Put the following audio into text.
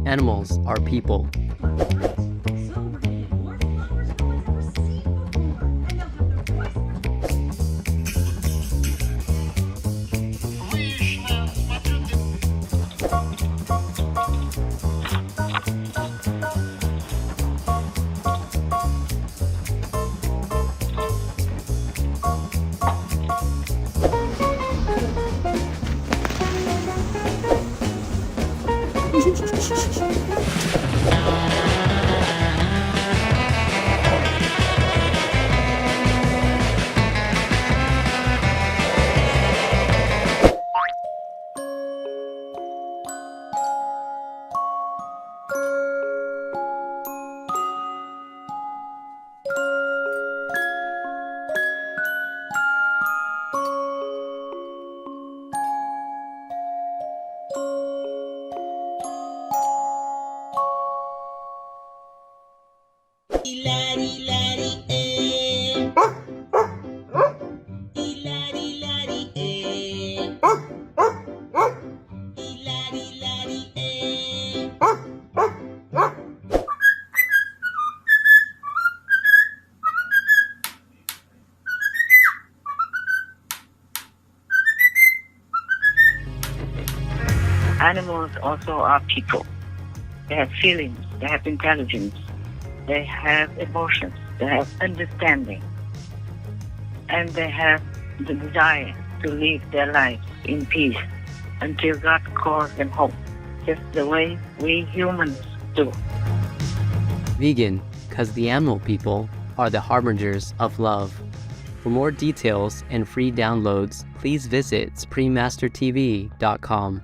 Animals are people. Animals also are people. They have feelings, they have intelligence, they have emotions, they have understanding, and they have the desire to live their lives in peace until God calls them home, just the way we humans do. Vegan, because the animal people are the harbingers of love. For more details and free downloads, please visit SupremeMasterTV.com.